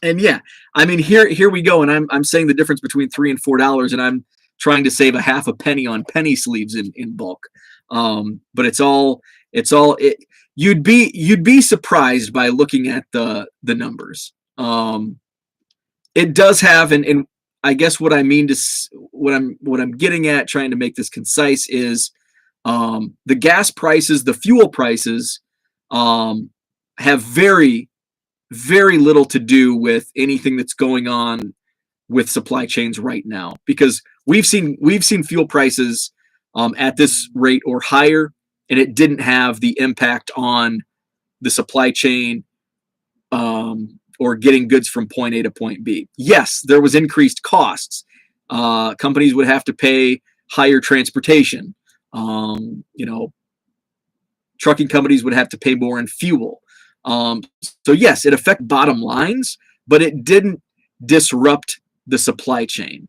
And yeah, I mean, here we go. And I'm saying the difference between $3 and $4, and I'm trying to save a half a penny on penny sleeves in bulk. But you'd be surprised by looking at the numbers. It does have, and I guess what I mean what I'm getting at, trying to make this concise, is the gas prices, the fuel prices, have very, very little to do with anything that's going on with supply chains right now, because we've seen fuel prices at this rate or higher, and it didn't have the impact on the supply chain or getting goods from point A to point B. Yes, there was increased costs. Companies would have to pay higher transportation. Trucking companies would have to pay more in fuel. So yes, it affected bottom lines, but it didn't disrupt the supply chain.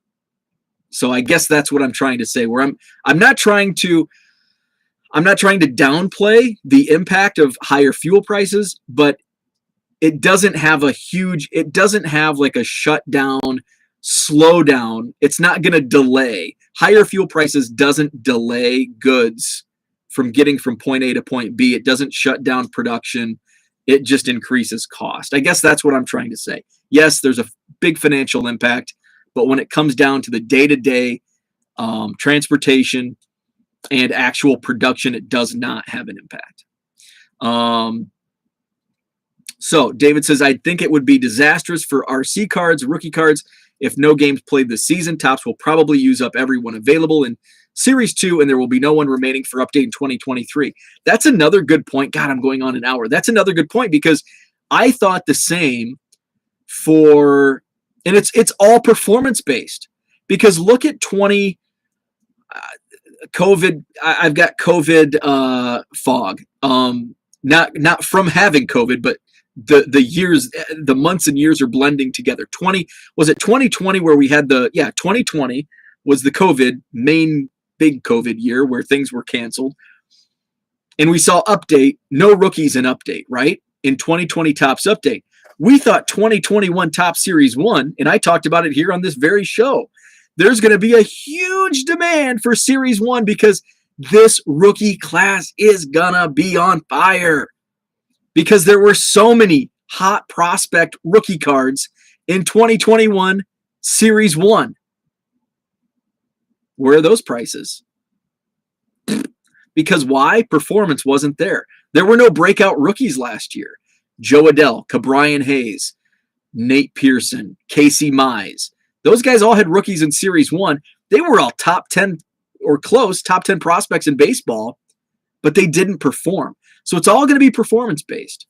So I guess that's what I'm trying to say, where I'm not trying to downplay the impact of higher fuel prices, but it doesn't have like a shutdown, slowdown. It's not going to delay. Higher fuel prices doesn't delay goods from getting from point A to point B. It doesn't shut down production. It just increases cost. I guess that's what I'm trying to say. Yes, there's a big financial impact, but when it comes down to the day-to-day transportation and actual production, it does not have an impact. So David says, I think it would be disastrous for RC cards, rookie cards. If no games played this season, Topps will probably use up everyone available in Series 2, and there will be no one remaining for update in 2023. That's another good point. God, I'm going on an hour. That's another good point, because I thought the same and it's all performance-based. Because look at COVID. I've got COVID fog. Not from having COVID, but the years, the months and years are blending together. 2020 where we had 2020 was the COVID main big COVID year where things were canceled. And we saw no rookies in update, right? In 2020 Topps update. We thought 2021 Topps Series 1, and I talked about it here on this very show, there's going to be a huge demand for Series 1 because this rookie class is going to be on fire. because there were so many hot prospect rookie cards in 2021 Series 1. Where are those prices? Because why? Performance wasn't there. There were no breakout rookies last year. Joe Adell, Cabrian Hayes, Nate Pearson, Casey Mize. Those guys all had rookies in Series 1. They were all top 10 or close, top 10 prospects in baseball, but they didn't perform. So it's all going to be performance-based.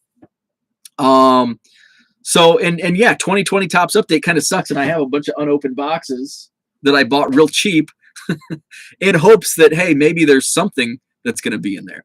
So, yeah, 2020 Topps Update kind of sucks, and I have a bunch of unopened boxes that I bought real cheap in hopes that, hey, maybe there's something that's going to be in there.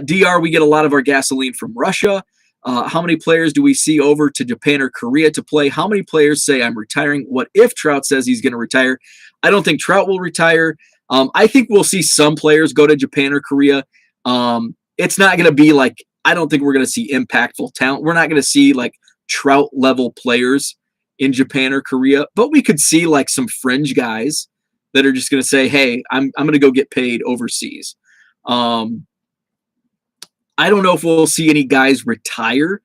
DR, we get a lot of our gasoline from Russia. How many players do we see over to Japan or Korea to play? How many players say I'm retiring? What if Trout says he's going to retire? I don't think Trout will retire. I think we'll see some players go to Japan or Korea. It's not going to be like, I don't think we're going to see impactful talent. We're not going to see like Trout level players in Japan or Korea, but we could see like some fringe guys that are just going to say, hey, I'm going to go get paid overseas. I don't know if we'll see any guys retire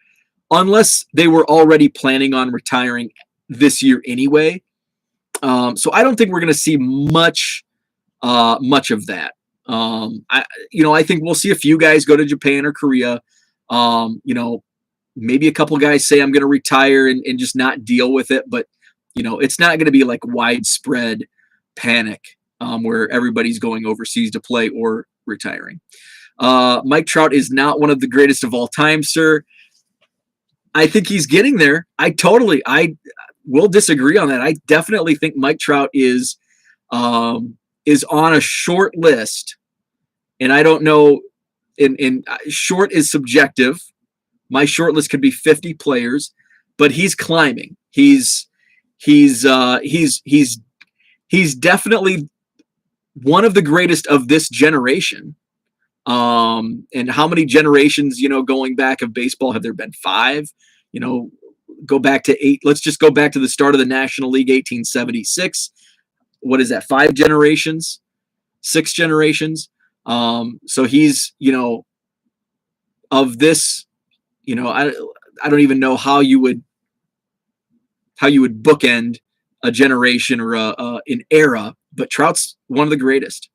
unless they were already planning on retiring this year anyway. So I don't think we're going to see much of that. I think we'll see a few guys go to Japan or Korea. Maybe a couple guys say I'm going to retire and just not deal with it. But, it's not going to be like widespread panic where everybody's going overseas to play or retiring. Mike Trout is not one of the greatest of all time, sir. I think he's getting there. I will disagree on that. I definitely think Mike Trout is on a short list, and I don't know. In short is subjective. My short list could be 50 players, but he's climbing. He's definitely one of the greatest of this generation. And how many generations, going back of baseball have there been? 5? Go back to 8. Let's just go back to the start of the National League, 1876. What is that? 5 generations, 6 generations. So he's, of this, I don't even know how you would bookend a generation or an era, but Trout's one of the greatest.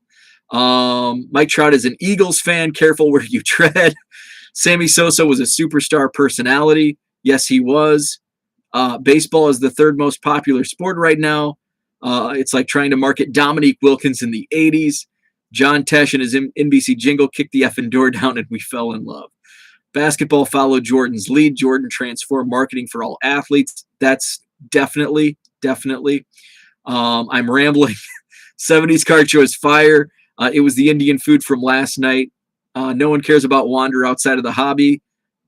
Mike Trout is an Eagles fan. Careful where you tread. Sammy Sosa was a superstar personality. Yes, he was. Baseball is the 3rd most popular sport right now. It's like trying to market Dominique Wilkins in the 80s. John Tesh and his NBC jingle kicked the effing door down and we fell in love. Basketball followed Jordan's lead. Jordan transformed marketing for all athletes. That's definitely. I'm rambling. 70s card show is fire. It was the Indian food from last night. No one cares about Wander outside of the hobby.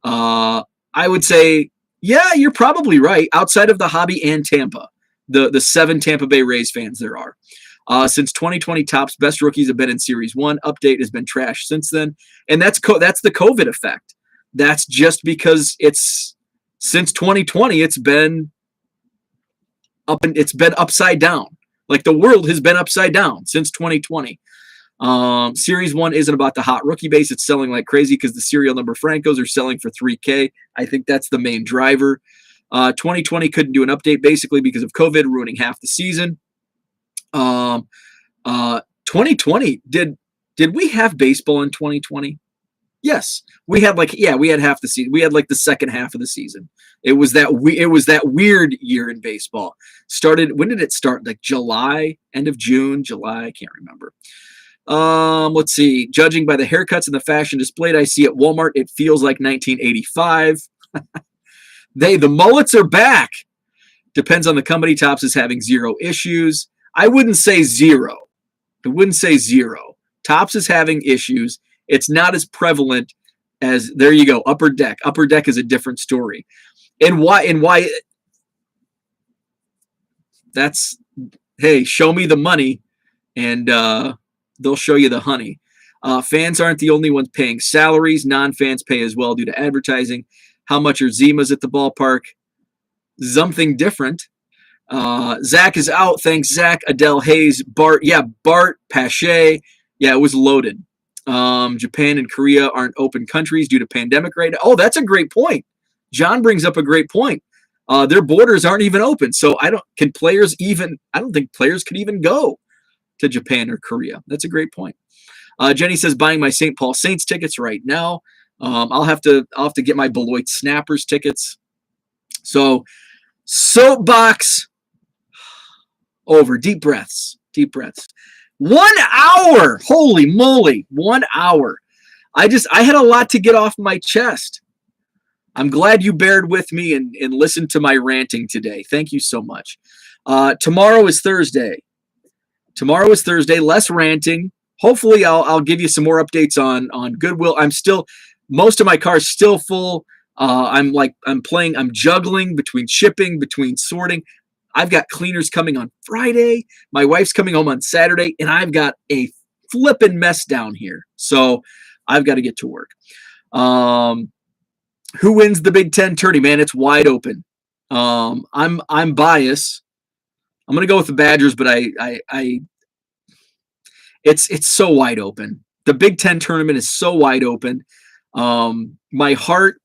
I would say, yeah, you're probably right. Outside of the hobby and Tampa, the 7 Tampa Bay Rays fans there are. Since 2020, Topps best rookies have been in Series 1. Update has been trashed since then. And that's the COVID effect. That's just because since 2020, it's been upside down. Like the world has been upside down since 2020. Series 1 isn't about the hot rookie base. It's selling like crazy because the serial number Francos are selling for $3K. I think that's the main driver. 2020 couldn't do an update basically because of COVID ruining half the season. 2020, did we have baseball in 2020? Yes, we had half the season. We had like the second half of the season. It was that weird year in baseball. When did it start? Like July, end of June, July. I can't remember. Let's see. Judging by the haircuts and the fashion displayed I see at Walmart, it feels like 1985. The mullets are back. Depends on the company. Topps is having 0 issues. I wouldn't say 0. Topps is having issues. It's not as prevalent as, there you go, Upper Deck. Upper Deck is a different story. And why that's, hey, show me the money and they'll show you the honey. Fans aren't the only ones paying salaries. Non-fans pay as well due to advertising. How much are Zimas at the ballpark? Something different. Zach is out. Thanks, Zach. Adele Hayes. Bart. Yeah, Bart. Pache. Yeah, it was loaded. Japan and Korea aren't open countries due to pandemic right now. Oh, that's a great point. John brings up a great point. Their borders aren't even open. So I don't think players could even go to Japan or Korea. That's a great point. Jenny says buying my St. Paul Saints tickets right now. I'll have to get my Beloit Snappers tickets. So soapbox over. Deep breaths. 1 hour. Holy moly. 1 hour. I had a lot to get off my chest. I'm glad you bared with me and listened to my ranting today. Thank you so much. Tomorrow is Thursday. Less ranting. Hopefully I'll give you some more updates on Goodwill. Most of my car's still full. I'm juggling between shipping, between sorting. I've got cleaners coming on Friday. My wife's coming home on Saturday, and I've got a flippin' mess down here. So I've got to get to work. Who wins the Big Ten tourney, man? It's wide open. I'm biased. I'm gonna go with the Badgers, but it's so wide open. The Big Ten tournament is so wide open. My heart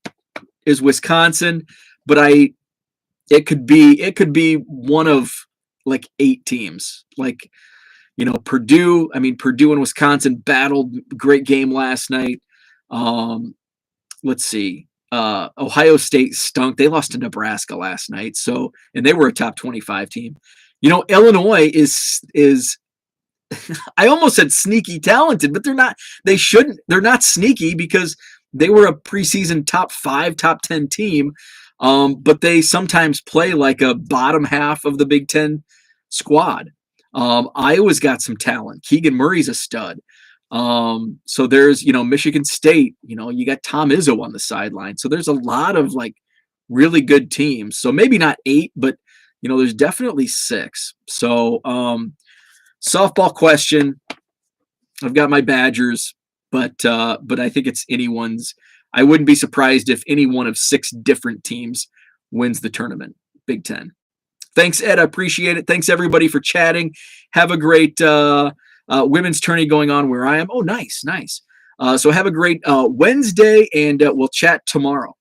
is Wisconsin, but it could be one of like 8 teams. Like, Purdue. I mean, Purdue and Wisconsin battled. Great game last night. Let's see. Ohio State stunk. They lost to Nebraska last night. So, and they were a top 25 team. Illinois is I almost said sneaky talented, but they're not. They're not sneaky because they were a preseason top 5, top 10 team. But they sometimes play like a bottom half of the Big Ten squad. Iowa's got some talent. Keegan Murray's a stud. So there's, Michigan State, you got Tom Izzo on the sideline. So there's a lot of like really good teams. So maybe not 8, but there's definitely 6. So, softball question. I've got my Badgers, but I think it's anyone's. I wouldn't be surprised if any one of 6 different teams wins the tournament, Big Ten. Thanks, Ed. I appreciate it. Thanks, everybody, for chatting. Have a great women's tourney going on where I am. Oh, nice. So have a great Wednesday, and we'll chat tomorrow.